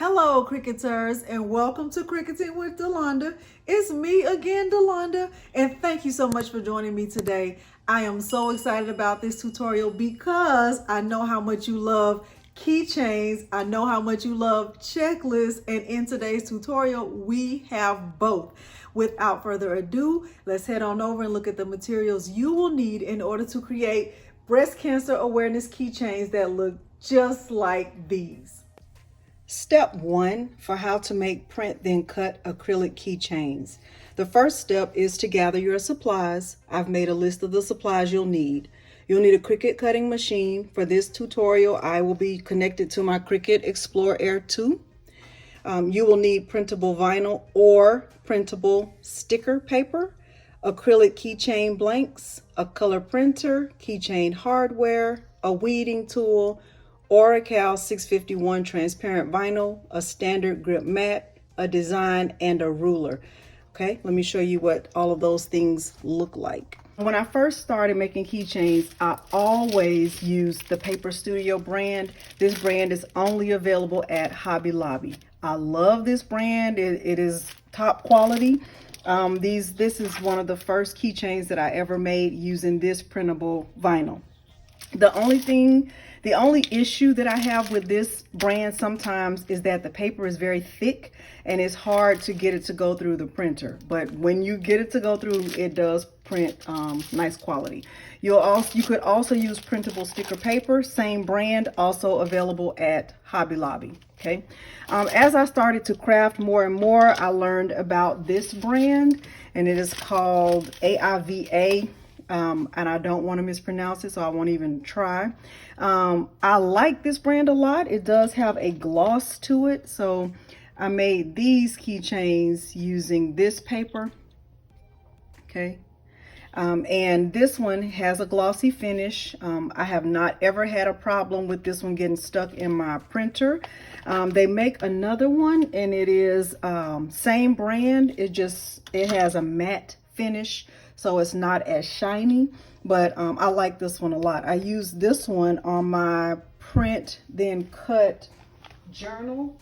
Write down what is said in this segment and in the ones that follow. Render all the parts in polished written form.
Hello, Cricuters, and welcome to Cricuting with Delonda. It's me again, Delonda, and thank you so much for joining me today. I am so excited about this tutorial because I know how much you love keychains. I know how much you love checklists, and in today's tutorial, we have both. Without further ado, let's head on over and look at the materials you will need in order to create breast cancer awareness keychains that look just like these. Step 1 for how to make print then cut acrylic keychains. The first step is to gather your supplies. I've made a list of the supplies you'll need. You'll need a Cricut cutting machine. For this tutorial, I will be connected to my Cricut Explore Air 2. You will need printable vinyl or printable sticker paper, acrylic keychain blanks, a color printer, keychain hardware, a weeding tool, Oracal 651 transparent vinyl, a standard grip mat, a design, and a ruler. Okay, let me show you what all of those things look like. When I first started making keychains, I always used the Paper Studio brand. This brand is only available at Hobby Lobby. I love this brand. It is top quality. This is one of the first keychains that I ever made using this printable vinyl. The only issue that I have with this brand sometimes is that the paper is very thick and it's hard to get it to go through the printer. But when you get it to go through, it does print nice quality. You could also use printable sticker paper, same brand, also available at Hobby Lobby. Okay. As I started to craft more and more, I learned about this brand, and it is called AIVA. And I don't want to mispronounce it, so I won't even try. I like this brand a lot. It does have a gloss to it, so I made these keychains using this paper. Okay. And this one has a glossy finish. I have not ever had a problem with this one getting stuck in my printer. They make another one, and it is same brand. It has a matte finish, so it's not as shiny, but I like this one a lot. I used this one on my print then cut journal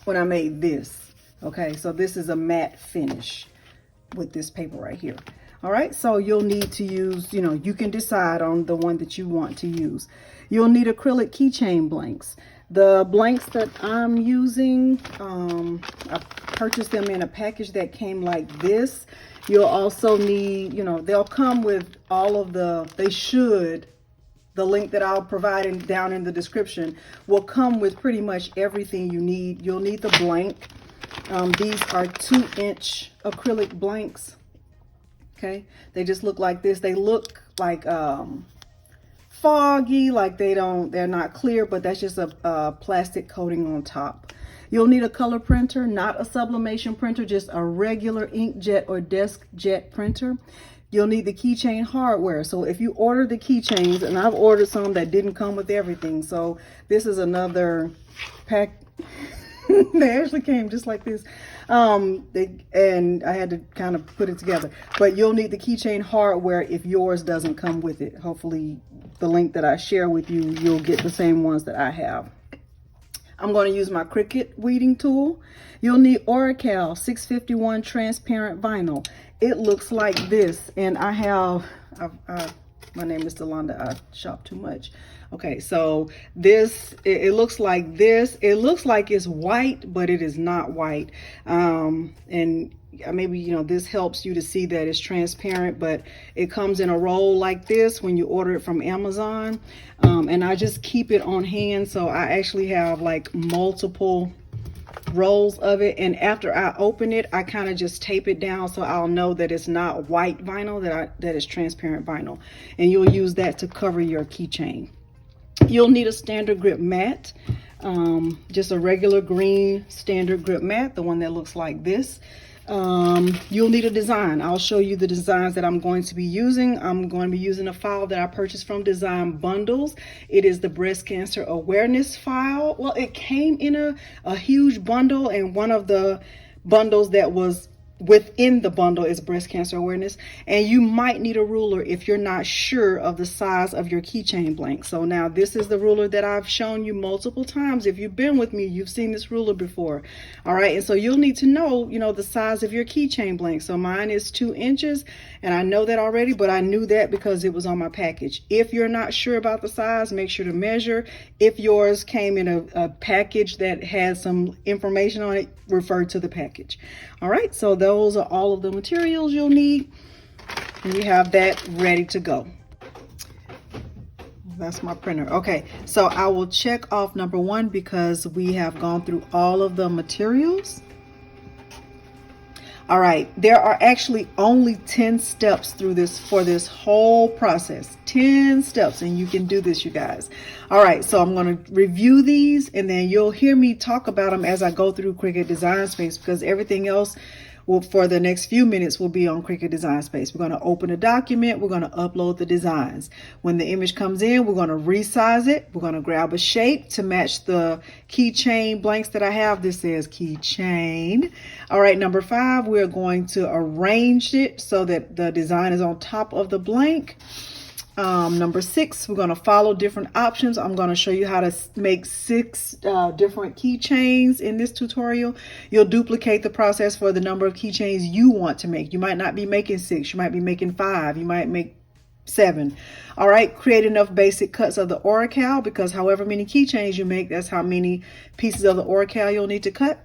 when I made this. Okay, so this is a matte finish with this paper right here. All right, so you'll need to use, you can decide on the one that you want to use. You'll need acrylic keychain blanks. The blanks that I'm using, I purchased them in a package that came like this. You'll also need, they'll come with all of the link that I'll provide down in the description will come with pretty much everything you need. You'll need the blank. These are 2-inch acrylic blanks. Okay, they just look like this. They look like foggy, like they're not clear, but that's just a plastic coating on top. You'll need a color printer, not a sublimation printer, just a regular inkjet or desk jet printer. You'll need the keychain hardware. So if you order the keychains, and I've ordered some that didn't come with everything, so this is another pack. They actually came just like this. And I had to kind of put it together. But you'll need the keychain hardware if yours doesn't come with it. Hopefully the link that I share with you, you'll get the same ones that I have. I'm going to use my Cricut weeding tool. You'll need Oracal 651 transparent vinyl. It looks like this, and my name is Delonda. I shop too much. Okay, so it looks like this. It looks like it's white, but it is not white. And maybe, this helps you to see that it's transparent, but it comes in a roll like this when you order it from Amazon. And I just keep it on hand, so I actually have like multiple rolls of it, and after I open it, I kind of just tape it down so I'll know that it's not white vinyl, that is transparent vinyl, and you'll use that to cover your keychain. You'll need a standard grip mat, just a regular green standard grip mat, the one that looks like this. You'll need a design. I'll show you the designs that I'm going to be using. I'm going to be using a file that I purchased from Design Bundles. It is the breast cancer awareness file. Well, it came in a huge bundle, and one of the bundles that was within the bundle is breast cancer awareness, and you might need a ruler if you're not sure of the size of your keychain blank. So now this is the ruler that I've shown you multiple times. If you've been with me, you've seen this ruler before. All right, and so you'll need to know, the size of your keychain blank. So mine is 2 inches, and I know that already, but I knew that because it was on my package. If you're not sure about the size, make sure to measure. If yours came in a package that has some information on it, refer to the package. All right, so those are all of the materials you'll need, and you have that ready to go. That's my printer. Okay, so I will check off number 1 because we have gone through all of the materials. All right, there are actually only 10 steps through this for this whole process. 10 steps, and you can do this, you guys. All right, so I'm going to review these, and then you'll hear me talk about them as I go through Cricut Design Space, because everything else for the next few minutes will be on Cricut Design Space. We're going to open a document. We're going to upload the designs. When the image comes in, we're going to resize it. We're going to grab a shape to match the keychain blanks that I have. This says keychain. All right, number 5, we're going to arrange it so that the design is on top of the blank. Number 6, we're going to follow different options. I'm going to show you how to make 6 different keychains in this tutorial. You'll duplicate the process for the number of keychains you want to make. You might not be making 6, you might be making 5, you might make 7. All right, create enough basic cuts of the Oracal, because however many keychains you make, that's how many pieces of the Oracal you'll need to cut.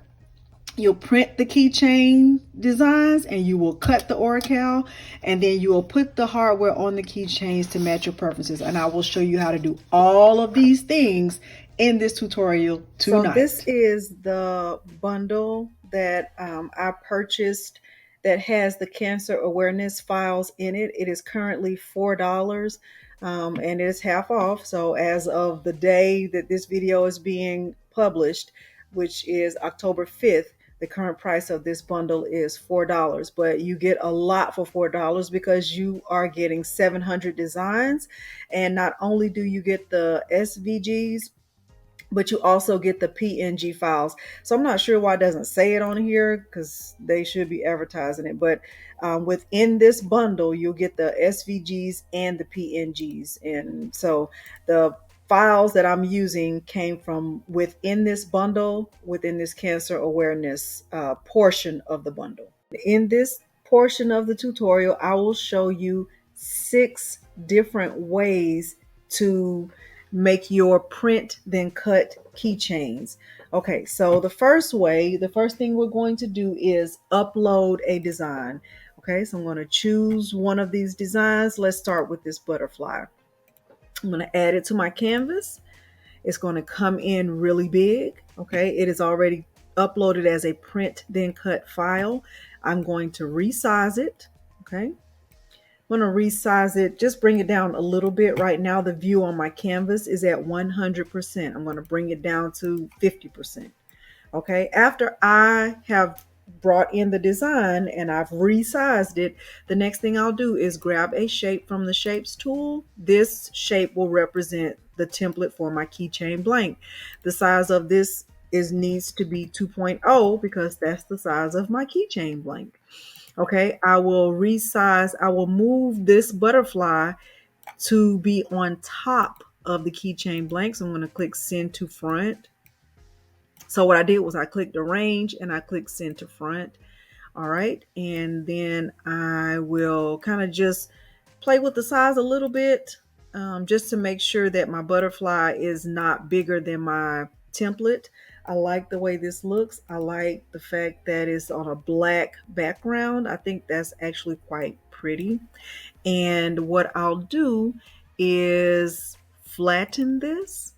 You'll print the keychain designs, and you will cut the Oracal, and then you will put the hardware on the keychains to match your preferences. And I will show you how to do all of these things in this tutorial tonight. So this is the bundle that I purchased that has the cancer awareness files in it. It is currently $4, and it's half off. So as of the day that this video is being published, which is October 5th, the current price of this bundle is $4, but you get a lot for $4 because you are getting 700 designs. And not only do you get the SVGs, but you also get the PNG files. So I'm not sure why it doesn't say it on here, because they should be advertising it. But within this bundle, you'll get the SVGs and the PNGs. And so the files that I'm using came from within this bundle, within this cancer awareness portion of the bundle. In this portion of the tutorial, I will show you 6 different ways to make your print then cut keychains. Okay, so the first thing we're going to do is upload a design. Okay, so I'm going to choose one of these designs. Let's start with this butterfly. I'm going to add it to my canvas. It's going to come in really big. Okay, it is already uploaded as a print then cut file. I'm going to resize it. Okay, I'm going to resize it, just bring it down a little bit. Right now the view on my canvas is at 100%. I'm going to bring it down to 50%. Okay, after I have brought in the design and I've resized it, the next thing I'll do is grab a shape from the shapes tool. This shape will represent the template for my keychain blank. The size of this needs to be 2.0 because that's the size of my keychain blank. Okay, I will resize, I will move this butterfly to be on top of the keychain blank. So I'm going to click send to front. So what I did was I clicked arrange and I clicked send to front. All right, and then I will kind of just play with the size a little bit, just to make sure that my butterfly is not bigger than my template. I like the way this looks. I like the fact that it's on a black background. I think that's actually quite pretty. And what I'll do is flatten this.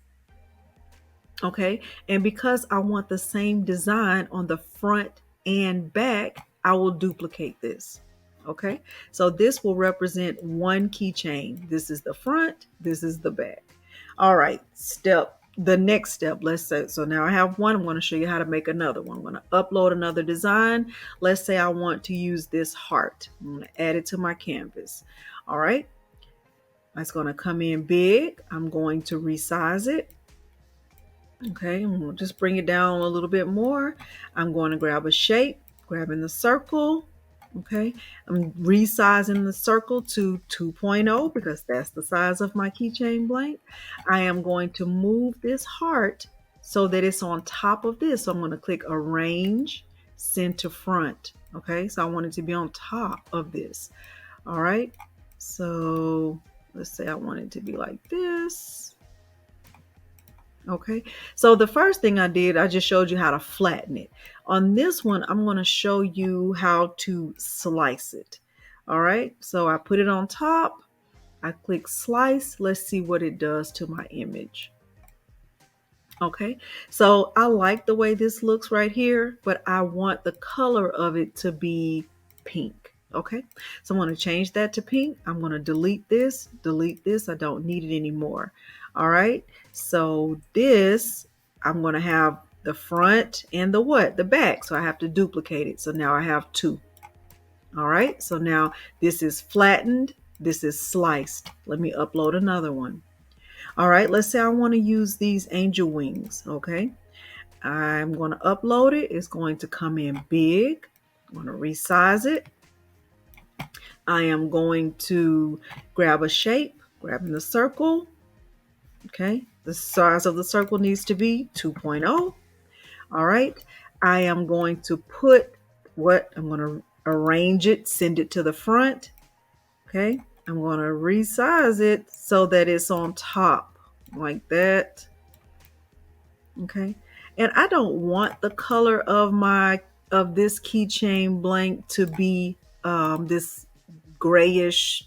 Okay, and because I want the same design on the front and back, I will duplicate this. Okay, so this will represent one keychain. This is the front, this is the back. All right, the next step, let's say, so now I have one, I'm going to show you how to make another one. I'm going to upload another design. Let's say I want to use this heart. I'm going to add it to my canvas. All right, that's going to come in big. I'm going to resize it. Okay, I'm going to just bring it down a little bit more. I'm going to grab a shape. grabbing the circle. Okay, I'm resizing the circle to 2.0 because that's the size of my keychain blank. I am going to move this heart so that it's on top of this. So I'm going to click Arrange, Send to Front. Okay, so I want it to be on top of this. All right, so let's say I want it to be like this. Okay, so the first thing I did, I just showed you how to flatten it. On this one, I'm going to show you how to slice it. All right, so I put it on top. I click slice. Let's see what it does to my image. Okay, so I like the way this looks right here, but I want the color of it to be pink. Okay, so I'm going to change that to pink. I'm going to delete this. I don't need it anymore. All right, so this, I'm going to have the front and the what? The back. So I have to duplicate it. So now I have two. All right, so now this is flattened. This is sliced. Let me upload another one. All right, let's say I want to use these angel wings. Okay, I'm going to upload it. It's going to come in big. I'm going to resize it. I am going to grab a shape, grabbing the circle. Okay, the size of the circle needs to be 2.0. All right, I am going to put what? I'm going to arrange it, send it to the front. Okay, I'm going to resize it so that it's on top like that. Okay, and I don't want the color of this keychain blank to be this grayish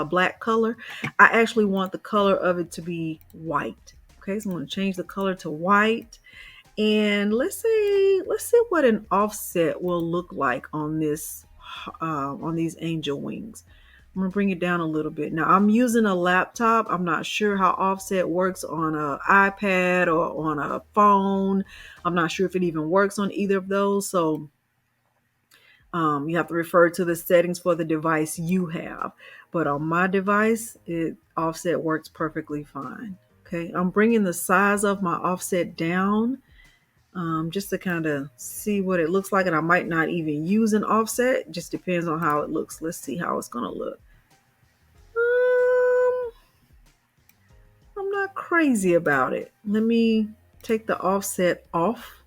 black color. I actually want the color of it to be white. Okay, so I'm going to change the color to white, and let's see what an offset will look like on this on these angel wings. I'm gonna bring it down a little bit. Now I'm using a laptop. I'm not sure how offset works on an iPad or on a phone. I'm not sure if it even works on either of those. So you have to refer to the settings for the device you have. But on my device, offset works perfectly fine. Okay, I'm bringing the size of my offset down just to kind of see what it looks like. And I might not even use an offset. It just depends on how it looks. Let's see how it's going to look. I'm not crazy about it. Let me take the offset off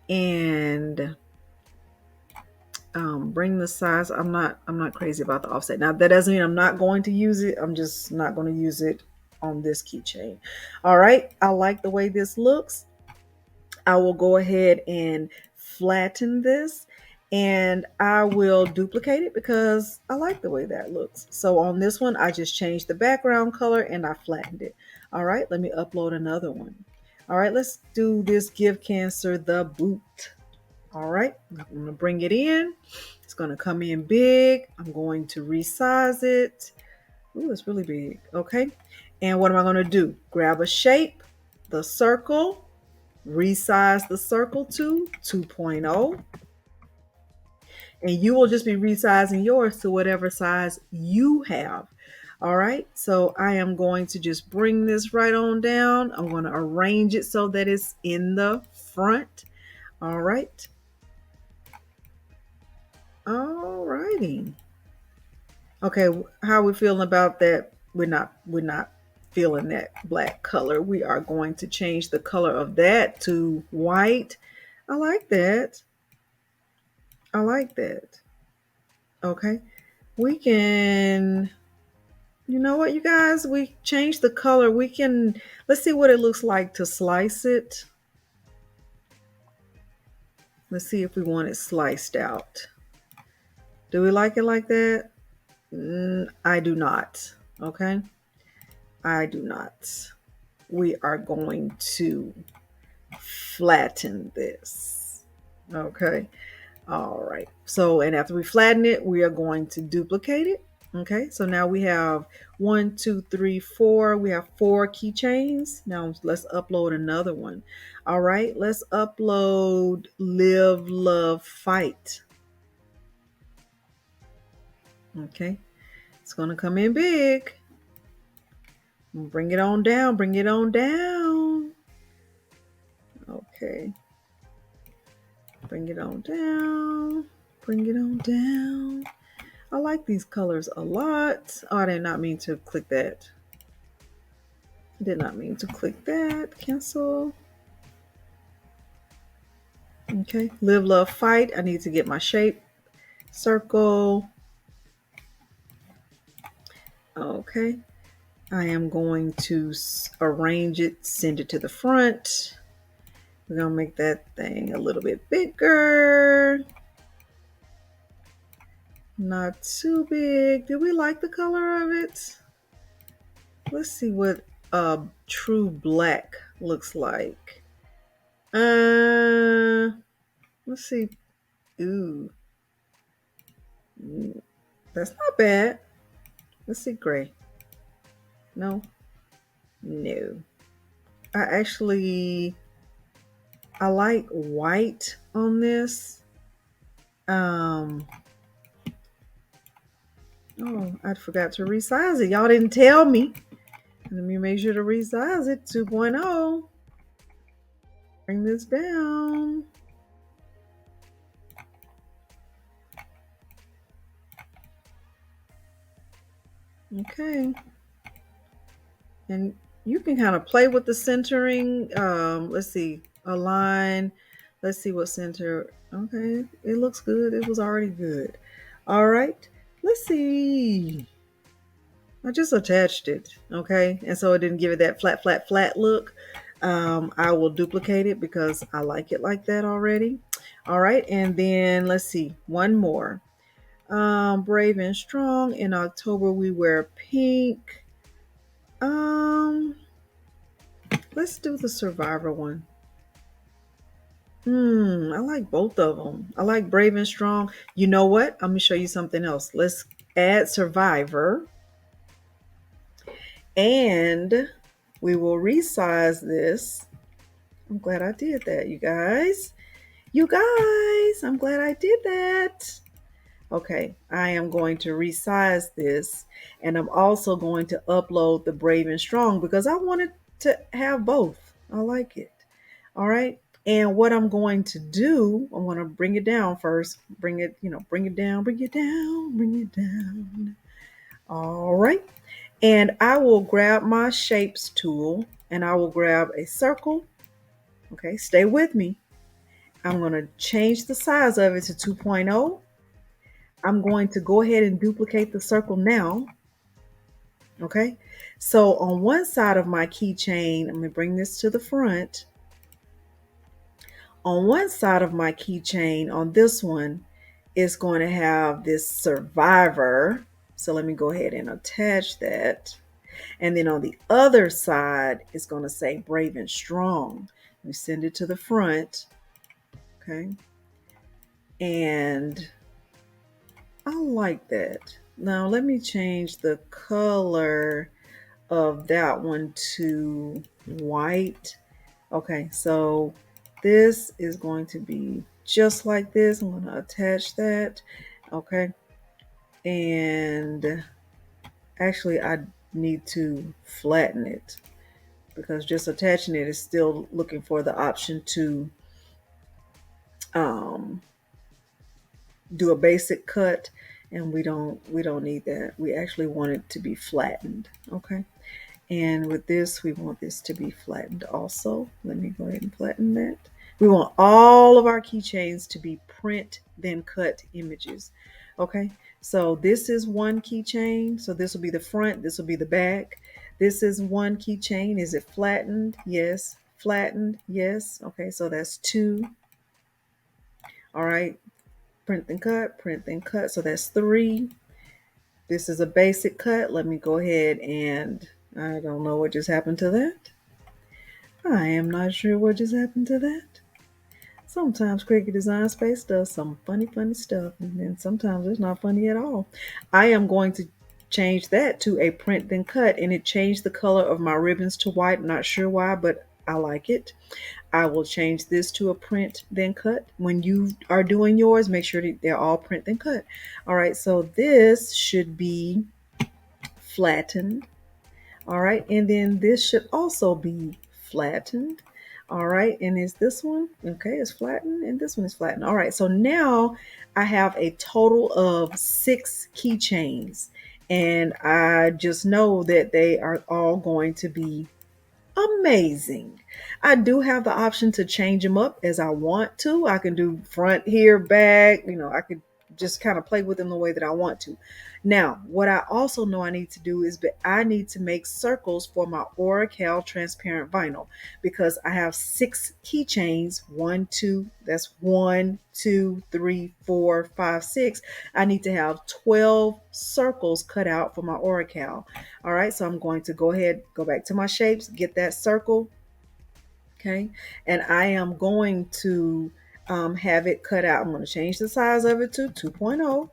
and bring the size. I'm not crazy about the offset. Now that doesn't mean I'm not going to use it. I'm just not going to use it on this keychain. All right, I like the way this looks. I will go ahead and flatten this, and I will duplicate it because I like the way that looks. So on this one, I just changed the background color and I flattened it. All right, let me upload another one. All right, let's do this Give Cancer the Boot. All right, I'm going to bring it in. It's going to come in big. I'm going to resize it. Ooh, it's really big. Okay, and what am I going to do? Grab a shape, the circle, resize the circle to 2.0, and you will just be resizing yours to whatever size you have. All right, so I am going to just bring this right on down. I'm going to arrange it so that it's in the front. All right. All righty. Okay, how are we feeling about that? We're not feeling that black color. We are going to change the color of that to white. I like that. I like that. Okay. We can, you know what, you guys, we changed the color. Let's see what it looks like to slice it. Let's see if we want it sliced out. Do we like it like that? I do not. Okay. I do not. We are going to flatten this. Okay. All right. So, and after we flatten it, we are going to duplicate it. Okay. So now we have 1, 2, 3, 4. We have 4 keychains. Now let's upload another one. All right. Let's upload Live, Love, Fight. Okay. It's going to come in big. Bring it on down. Bring it on down. Okay. Bring it on down. Bring it on down. I like these colors a lot. Oh, I did not mean to click that. Did not mean to click that. Cancel. Okay. Live, love, fight. I need to get my shape. Circle. Okay. I am going to arrange it, send it to the front. We're going to make that thing a little bit bigger. Not too big. Do we like the color of it? Let's see what true black looks like. Let's see. Ooh. That's not bad. Let's see gray. No. No. I like white on this. Oh, I forgot to resize it. Y'all didn't tell me. Let me make sure to resize it. 2.0. Bring this down. Okay. And you can kind of play with the centering. Let's see. Align. Let's see what center. Okay. It looks good. It was already good. All right. Let's see. I just attached it, okay? And so it didn't give it that flat, flat, flat look. I will duplicate it because I like it like that already. All right, and then let's see, one more. Brave and Strong. In October, we wear pink. Let's do the Survivor one. I like both of them. I like Brave and Strong. You know what? I'm gonna show you something else. Let's add Survivor. And we will resize this. I'm glad I did that, you guys. You guys, I'm glad I did that. Okay, I am going to resize this, and I'm also going to upload the Brave and Strong because I wanted to have both. I like it. All right. And what I'm going to do, I want to bring it down first. Bring it, bring it down, bring it down, bring it down. All right. And I will grab my shapes tool and I will grab a circle. Okay, stay with me. I'm going to change the size of it to 2.0. I'm going to go ahead and duplicate the circle now. Okay, so on one side of my keychain, I'm going to bring this to the front. On one side of my keychain, on this one, it's going to have this Survivor. So let me go ahead and attach that. And then on the other side, it's going to say Brave and Strong. We send it to the front. Okay. And I like that. Now let me change the color of that one to white. Okay, so this is going to be just like this. I'm going to attach that. Okay. And actually, I need to flatten it because just attaching it is still looking for the option to do a basic cut, and we don't need that. We actually want it to be flattened. Okay. And with this, we want this to be flattened also. Let me go ahead and flatten that. We want all of our keychains to be print then cut images. Okay, so this is one keychain. So this will be the front, this will be the back. This is one keychain. Is it flattened? Yes. Flattened? Yes. Okay, so that's two. All right, print then cut, print then cut. So that's three. This is a basic cut. Let me go ahead and I don't know what just happened to that. I am not sure what just happened to that. Sometimes Cricut Design Space does some funny stuff, and then sometimes it's not funny at all. I am going to change that to a print then cut, and it changed the color of my ribbons to white. I'm not sure why, but I like it. I will change this to a print then cut. When you are doing yours, make sure that they're all print then cut. All right, so this should be flattened. All right, and then this should also be flattened. All right, and is this one okay? It's flattened, and this one is flattened. All right, so now I have a total of 6 keychains, and I just know that they are all going to be amazing. I do have the option to change them up as I want to. I can do front here, back, I could just kind of play with them the way that I want to. Now, what I also know I need to do is I need to make circles for my Oracal transparent vinyl because I have 6 keychains. That's 1, 2, 3, 4, 5, 6. I need to have 12 circles cut out for my Oracal. All right, so I'm going to go ahead, go back to my shapes, get that circle, okay? And I am going to have it cut out. I'm going to change the size of it to 2.0,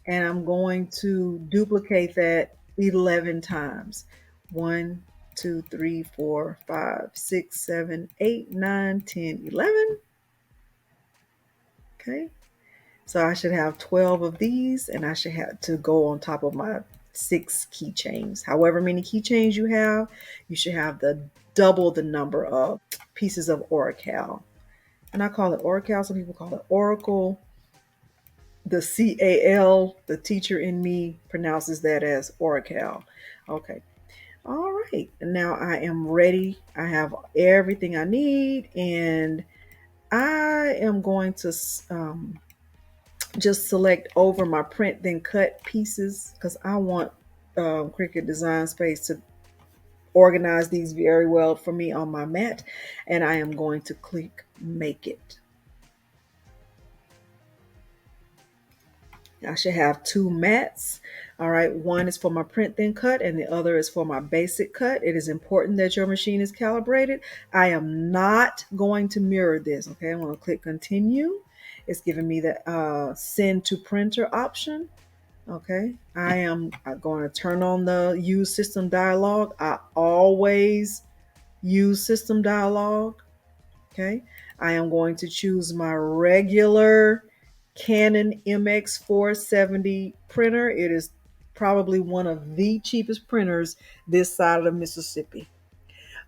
and I'm going to duplicate that 11 times. 1, 2, 3, 4, 5, 6, 7, 8, 9, 10, 11. Okay, so I should have 12 of these, and I should have to go on top of my 6 keychains. However many keychains you should have double the number of pieces of Oracal. And I call it Oracal. Some people call it Oracle. The CAL, the teacher in me, pronounces that as Oracal. Okay. All right. And now I am ready. I have everything I need, and I am going to just select over my print then cut pieces because I want Cricut Design Space to organize these very well for me on my mat, and I am going to click make it. I should have 2 mats. All right, one is for my print then cut and the other is for my basic cut. It is important that your machine is calibrated. I am not going to mirror this. Okay, I'm going to click continue. It's giving me the send to printer option. Okay, I am going to turn on the use system dialog. I always use system dialog. Okay, I am going to choose my regular Canon MX470 printer. It is probably one of the cheapest printers this side of the Mississippi.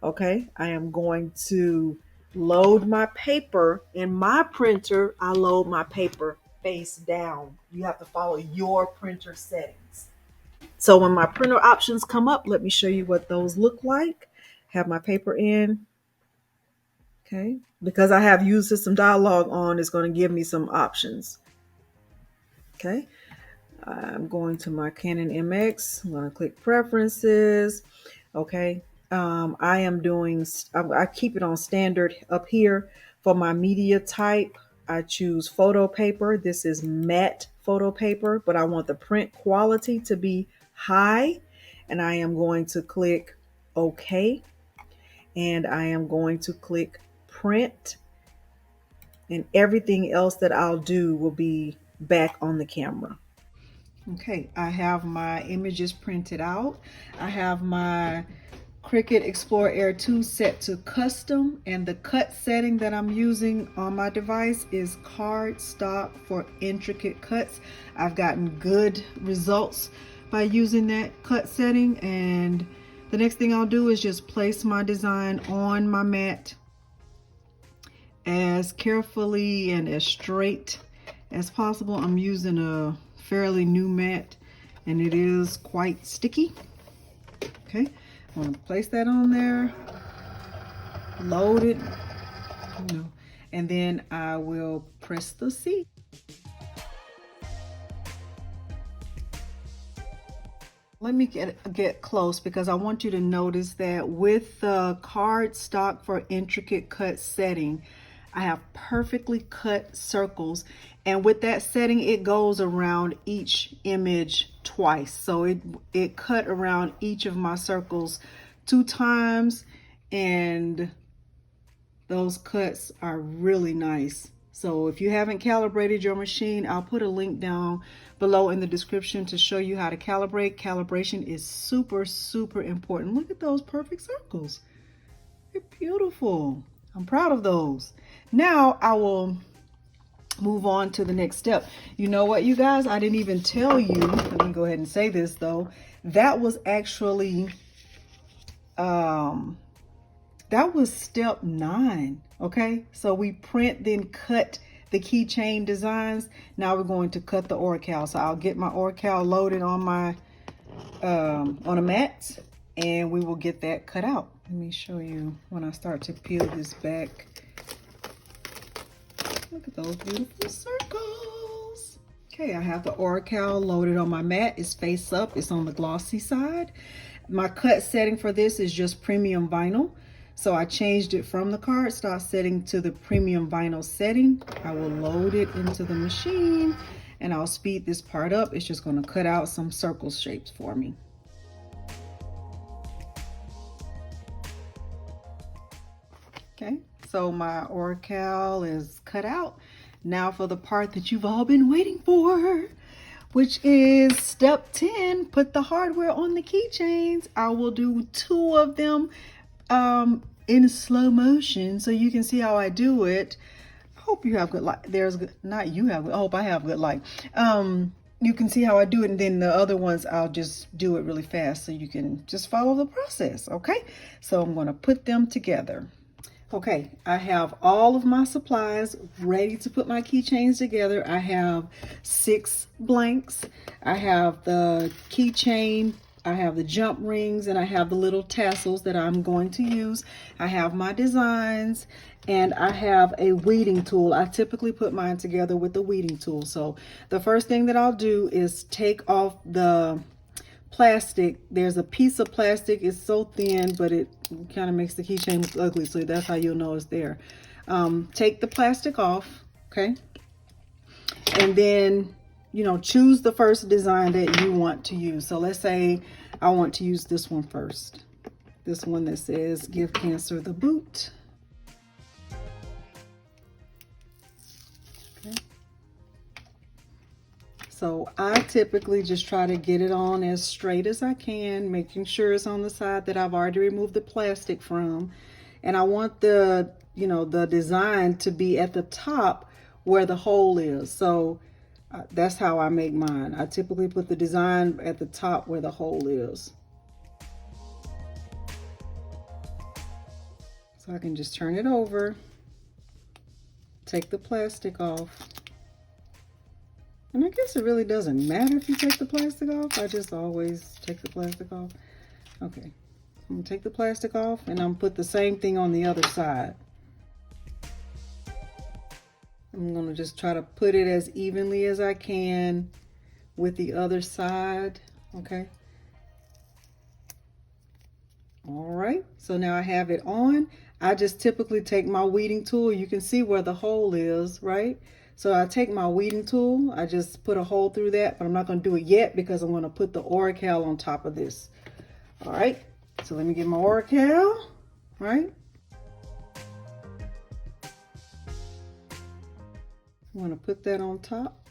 Okay, I am going to load my paper. In my printer, I load my paper face down. You have to follow your printer settings. So when my printer options come up, let me show you what those look like. Have my paper in. Okay, because I have use system dialog on, it's going to give me some options. Okay, I'm going to my Canon MX. I'm going to click preferences. Okay, I am doing, I keep it on standard up here. For my media type, I choose photo paper. This is matte photo paper, but I want the print quality to be high. And I am going to click OK. And I am going to click print. And everything else that I'll do will be back on the camera. Okay, I have my images printed out. I have my Cricut Explore Air 2 set to custom, and the cut setting that I'm using on my device is Cardstock for intricate cuts. I've gotten good results by using that cut setting, and the next thing I'll do is just place my design on my mat as carefully and as straight as possible. I'm using a fairly new mat and it is quite sticky. Okay, I'm going to place that on there, load it, and then I will press the C. Let me get close because I want you to notice that with the Cardstock for intricate cut setting, I have perfectly cut circles, and with that setting it goes around each image twice. So it cut around each of my circles 2 times, and those cuts are really nice. So if you haven't calibrated your machine, I'll put a link down below in the description to show you how to calibrate. Calibration is super, super important. Look at those perfect circles. They're beautiful. I'm proud of those. Now I will move on to the next step. You know what, you guys? I didn't even tell you. Let me go ahead and say this though. That was actually that was step 9. Okay, so we print then cut the keychain designs. Now we're going to cut the Oracal. So I'll get my Oracal loaded on my on a mat, and we will get that cut out. Let me show you when I start to peel this back. Look at those beautiful circles. Okay, I have the Oracal loaded on my mat. It's face up, it's on the glossy side. My cut setting for this is just premium vinyl. So I changed it from the cardstock setting to the premium vinyl setting. I will load it into the machine and I'll speed this part up. It's just going to cut out some circle shapes for me. Okay, so my Oracal is cut out. Now for the part that you've all been waiting for, which is step 10, put the hardware on the keychains. I will do 2 of them in slow motion so you can see how I do it. I hope you have good light. There's good, not you have, I hope I have good light. You can see how I do it, and then the other ones I'll just do it really fast so you can just follow the process. Okay, so I'm going to put them together. Okay, I have all of my supplies ready to put my keychains together. I have 6 blanks. I have the keychain, I have the jump rings, and I have the little tassels that I'm going to use. I have my designs, and I have a weeding tool. I typically put mine together with the weeding tool. So the first thing that I'll do is take off the plastic. There's a piece of plastic. It's so thin, but it kind of makes the keychain look ugly, so that's how you'll know it's there. Take the plastic off, okay? And then, you know, choose the first design that you want to use. So let's say I want to use this one first. This one that says, "Give Cancer the Boot." Okay. So I typically just try to get it on as straight as I can, making sure it's on the side that I've already removed the plastic from. And I want the, you know, the design to be at the top where the hole is. So that's how I make mine. I typically put the design at the top where the hole is. So I can just turn it over, take the plastic off. And I guess it really doesn't matter if you take the plastic off. I just always take the plastic off. Okay, I'm gonna take the plastic off, and I'm gonna put the same thing on the other side. I'm gonna just try to put it as evenly as I can with the other side, okay? All right, so now I have it on. I just typically take my weeding tool. You can see where the hole is, right? So I take my weeding tool, I just put a hole through that, but I'm not gonna do it yet because I'm gonna put the Oracal on top of this. All right, so let me get my Oracal, right? I'm gonna put that on top.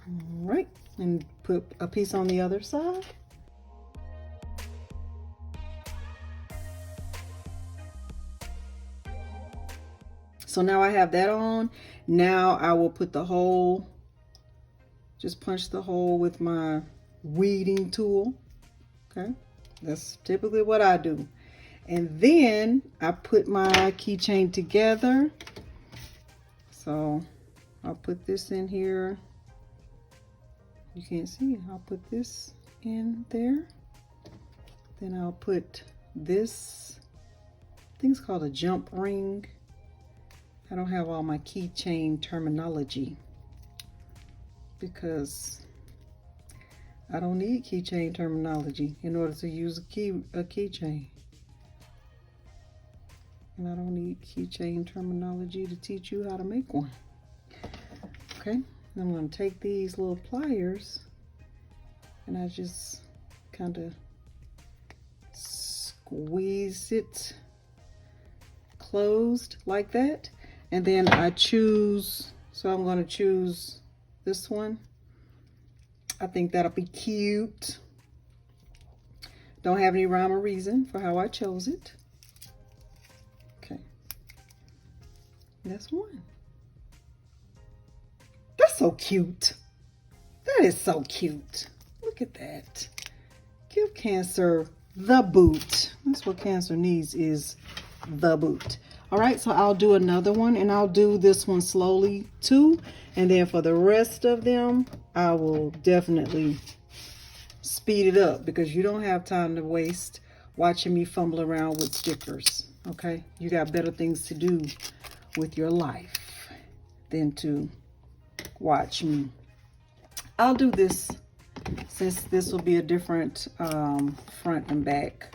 All right, and put a piece on the other side. So now I have that on. Now I will put the hole, just punch the hole with my weeding tool. Okay, that's typically what I do. And then I put my keychain together. So I'll put this in here. You can't see, I'll put this in there. Then I'll put this, I think it's called a jump ring. I don't have all my keychain terminology because I don't need keychain terminology in order to use a keychain. And I don't need keychain terminology to teach you how to make one. Okay, I'm going to take these little pliers and I just kind of squeeze it closed like that. And then I choose, so I'm going to choose this one. I think that'll be cute. Don't have any rhyme or reason for how I chose it. Okay, that's one. That's so cute. That is so cute. Look at that. Give Cancer the boot. That's what Cancer needs, is the boot. All right, so I'll do another one, and I'll do this one slowly too. And then for the rest of them, I will definitely speed it up, because you don't have time to waste watching me fumble around with stickers. Okay, you got better things to do with your life than to watch me. I'll do this, since this will be a different front and back.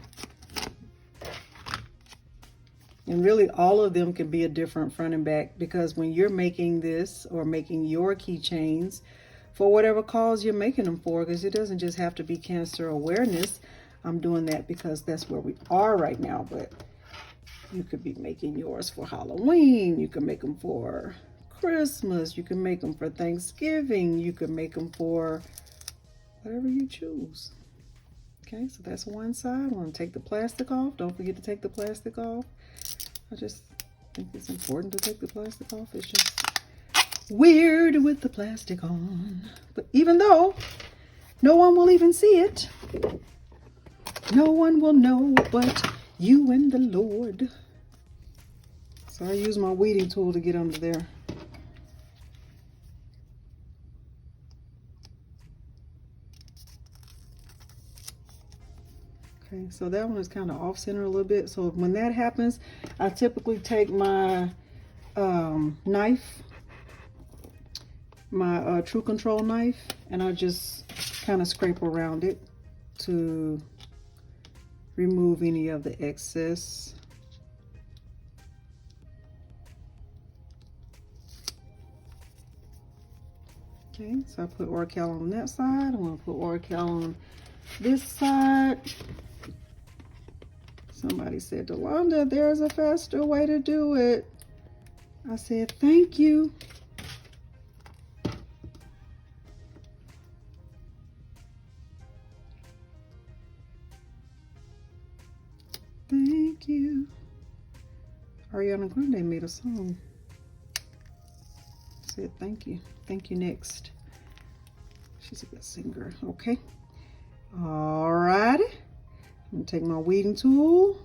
And really all of them can be a different front and back, because when you're making this or making your keychains, for whatever cause you're making them for, because it doesn't just have to be Cancer awareness. I'm doing that because that's where we are right now, but you could be making yours for Halloween. You can make them for Christmas. You can make them for Thanksgiving. You can make them for whatever you choose. Okay, so that's one side. I want to take the plastic off. Don't forget to take the plastic off. I just think it's important to take the plastic off. It's just weird with the plastic on. But even though no one will even see it, no one will know but you and the Lord. So I use my weeding tool to get under there. Okay, so that one is kind of off center a little bit. So when that happens, I typically take my knife, my True Control knife, and I just kind of scrape around it to remove any of the excess. Okay, so I put Oracal on that side. I'm going to put Oracal on this side. Somebody said, Delonda, there's a faster way to do it. I said, thank you. Thank you. Ariana Grande made a song. Said thank you. Thank you next. She's a good singer. Okay. Alrighty. I'm gonna take my weeding tool.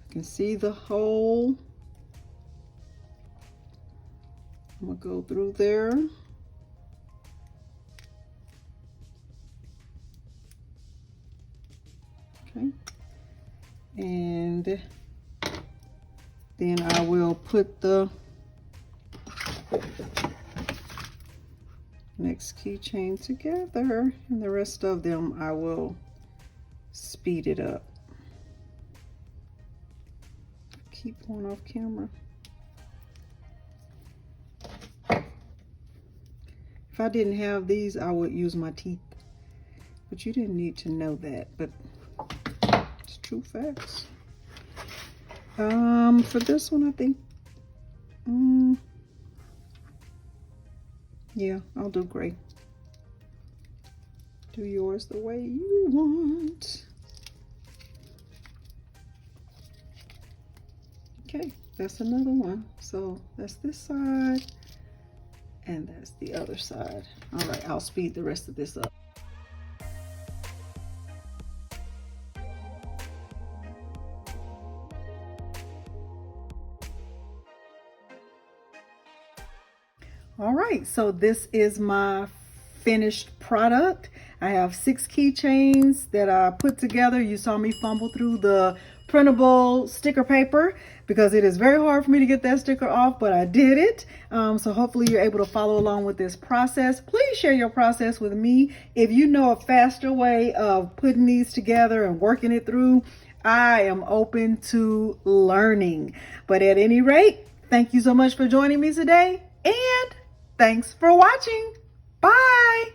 I can see the hole. I'm gonna go through there. Okay. And then I will put the next keychain together, and the rest of them I will speed it up. Keep going off camera. If I didn't have these, I would use my teeth, but you didn't need to know that, but it's true facts. For this one, I think, yeah, I'll do gray. Do yours the way you want. Okay, that's another one. So that's this side, and that's the other side. All right, I'll speed the rest of this up. All right, so this is my finished product. I have 6 keychains that I put together. You saw me fumble through the printable sticker paper because it is very hard for me to get that sticker off, but I did it. So hopefully you're able to follow along with this process. Please share your process with me. If you know a faster way of putting these together and working it through, I am open to learning. But at any rate, thank you so much for joining me today, and thanks for watching. Bye.